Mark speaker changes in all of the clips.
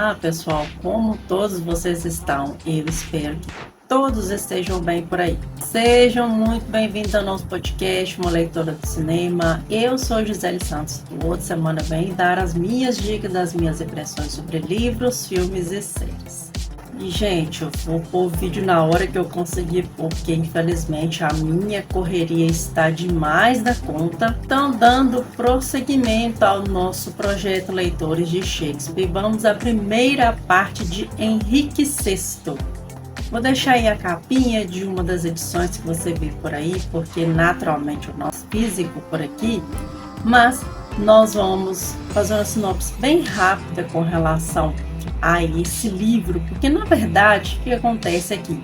Speaker 1: Olá pessoal, como todos vocês estão? Eu espero que todos estejam bem por aí. Sejam muito bem-vindos ao nosso podcast, uma leitora de cinema. Eu sou Gisele Santos. Toda semana venho dar as minhas dicas, as minhas impressões sobre livros, filmes e séries. E gente, eu vou pôr o vídeo na hora que eu conseguir, porque infelizmente a minha correria está demais da conta. Então, dando prosseguimento ao nosso projeto Leitores de Shakespeare, vamos à primeira parte de Henrique VI. Vou deixar aí a capinha de uma das edições que você vê por aí, porque naturalmente o nosso físico por aqui, mas nós vamos fazer uma sinopse bem rápida com relação a esse livro, porque na verdade o que acontece aqui?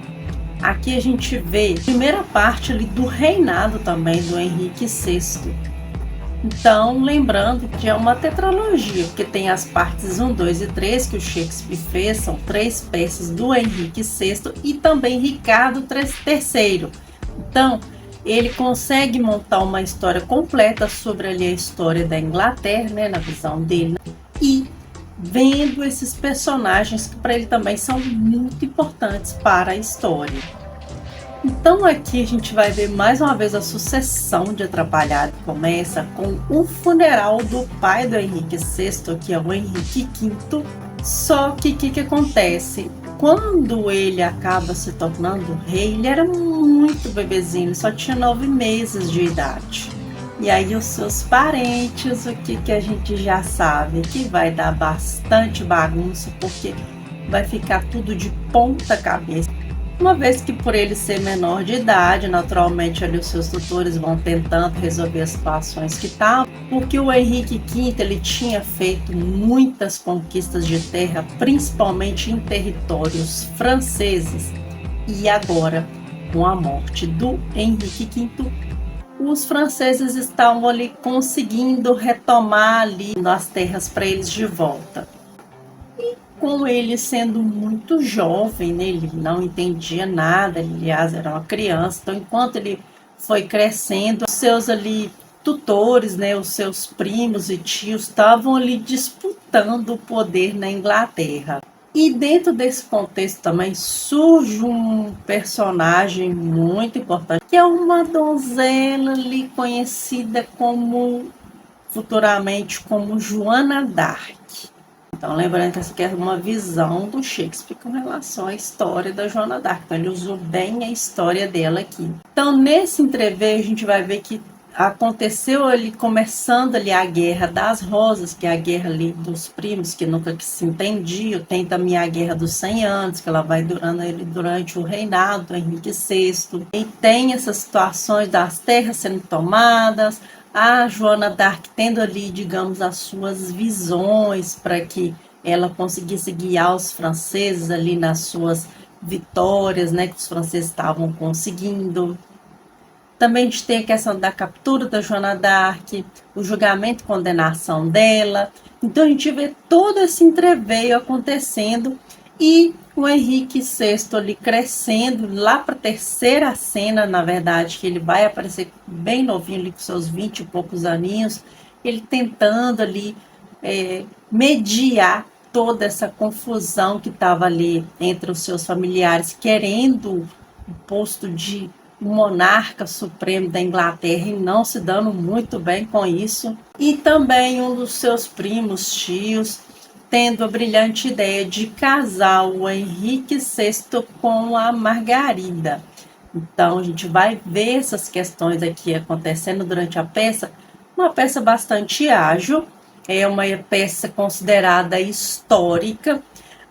Speaker 1: Aqui a gente vê a primeira parte ali do reinado também do Henrique VI. Então, lembrando que é uma tetralogia, porque tem as partes 1, 2 e 3 que o Shakespeare fez, são 3 peças do Henrique VI e também Ricardo III. Então, ele consegue montar uma história completa sobre ali a história da Inglaterra, né, na visão dele, e vendo esses personagens que para ele também são muito importantes para a história. Então aqui a gente vai ver mais uma vez a sucessão de Atrapalhado, que começa com o funeral do pai do Henrique VI, que é o Henrique V. Só que o que acontece? Quando ele acaba se tornando rei, ele era muito bebezinho, ele só tinha 9 meses de idade. E aí os seus parentes, o que a gente já sabe? Que vai dar bastante bagunça, porque vai ficar tudo de ponta cabeça. Uma vez que por ele ser menor de idade, naturalmente ali os seus tutores vão tentando resolver as situações que estavam, porque o Henrique V ele tinha feito muitas conquistas de terra, principalmente em territórios franceses. E agora, com a morte do Henrique V, os franceses estavam ali conseguindo retomar ali as terras para eles de volta. E com ele sendo muito jovem, né, ele não entendia nada, ele, aliás, era uma criança. Então, enquanto ele foi crescendo, os seus ali tutores, né, os seus primos e tios estavam ali disputando o poder na Inglaterra. E dentro desse contexto também surge um personagem muito importante, que é uma donzela ali conhecida como, futuramente, como Joana d'Arc. Então, lembrando que essa aqui é uma visão do Shakespeare com relação à história da Joana d'Arc. Então, ele usou bem a história dela aqui. Então, nesse entrever, a gente vai ver que aconteceu ali, começando ali a Guerra das Rosas, que é a guerra ali dos primos, que nunca se entendiam. Tem também a Guerra dos 100 anos, que ela vai durante o reinado do Henrique VI. E tem essas situações das terras sendo tomadas, a Joana d'Arc tendo ali, digamos, as suas visões para que ela conseguisse guiar os franceses ali nas suas vitórias, né, que os franceses estavam conseguindo. Também a gente tem a questão da captura da Joana d'Arc, o julgamento e condenação dela. Então a gente vê todo esse entreveio acontecendo e o Henrique VI ali crescendo, lá para a terceira cena, na verdade, que ele vai aparecer bem novinho, ali com seus 20 e poucos aninhos, ele tentando ali mediar toda essa confusão que estava ali entre os seus familiares, querendo o posto de monarca supremo da Inglaterra e não se dando muito bem com isso. E também um dos seus primos, tios, tendo a brilhante ideia de casar o Henrique VI com a Margarida. Então a gente vai ver essas questões aqui acontecendo durante a peça. Uma peça bastante ágil, é uma peça considerada histórica,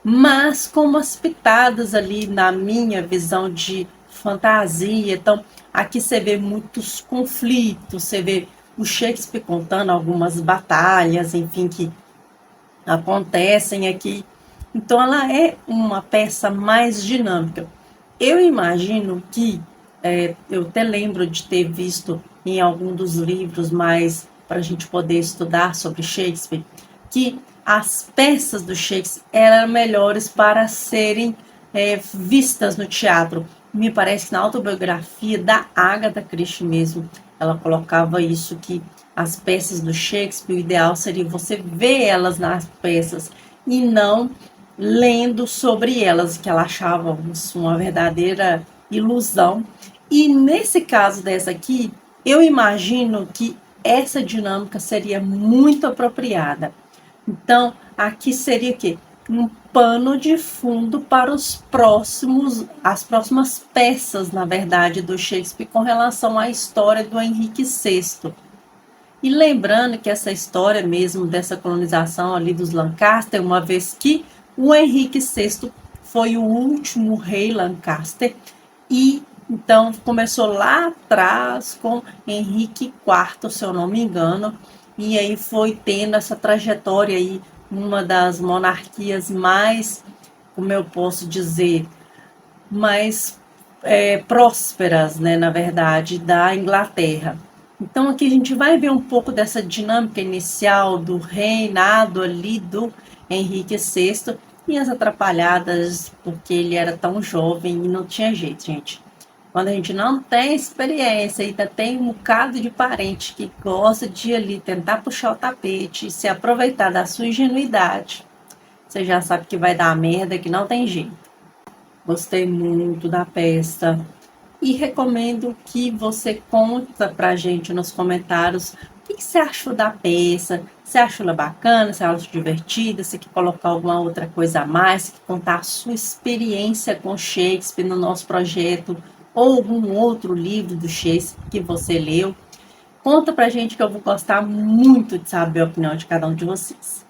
Speaker 1: mas com umas pitadas ali na minha visão de fantasia. Então aqui você vê muitos conflitos, você vê o Shakespeare contando algumas batalhas, enfim, que acontecem aqui. Então ela é uma peça mais dinâmica. Eu imagino que, eu até lembro de ter visto em algum dos livros, mais para a gente poder estudar sobre Shakespeare, que as peças do Shakespeare eram melhores para serem vistas no teatro. Me parece que na autobiografia da Agatha Christie mesmo, ela colocava isso, que as peças do Shakespeare, o ideal seria você ver elas nas peças e não lendo sobre elas, que ela achava isso uma verdadeira ilusão. E nesse caso dessa aqui, eu imagino que essa dinâmica seria muito apropriada. Então, aqui seria o quê? Um pano de fundo para as próximas peças, na verdade, do Shakespeare com relação à história do Henrique VI. E lembrando que essa história mesmo dessa colonização ali dos Lancaster, uma vez que o Henrique VI foi o último rei Lancaster, e então começou lá atrás com Henrique IV, se eu não me engano, e aí foi tendo essa trajetória aí, uma das monarquias mais, como eu posso dizer, mais prósperas, né, na verdade, da Inglaterra. Então aqui a gente vai ver um pouco dessa dinâmica inicial do reinado ali do Henrique VI e as atrapalhadas, porque ele era tão jovem e não tinha jeito, gente. Quando a gente não tem experiência, ainda tem um bocado de parente que gosta de ali tentar puxar o tapete e se aproveitar da sua ingenuidade, você já sabe que vai dar merda, que não tem jeito. Gostei muito da peça e recomendo que você conta pra gente nos comentários o que você achou da peça, se achou ela bacana, se achou divertida, se quer colocar alguma outra coisa a mais, se quer contar a sua experiência com Shakespeare no nosso projeto ou algum outro livro do Shakespeare que você leu. Conta pra gente que eu vou gostar muito de saber a opinião de cada um de vocês.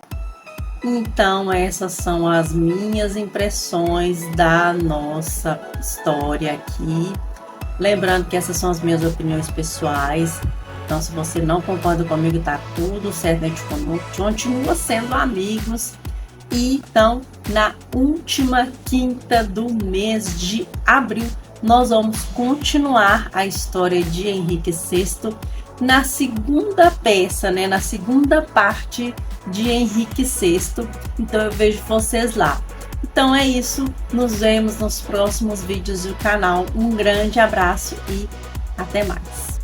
Speaker 1: Então, essas são as minhas impressões da nossa história aqui. Lembrando que essas são as minhas opiniões pessoais. Então, se você não concorda comigo, tá tudo certo, a gente continua sendo amigos. E então, na última quinta do mês de abril, nós vamos continuar a história de Henrique VI na segunda peça, né? Na segunda parte de Henrique VI. Então eu vejo vocês lá. Então é isso, nos vemos nos próximos vídeos do canal. Um grande abraço e até mais.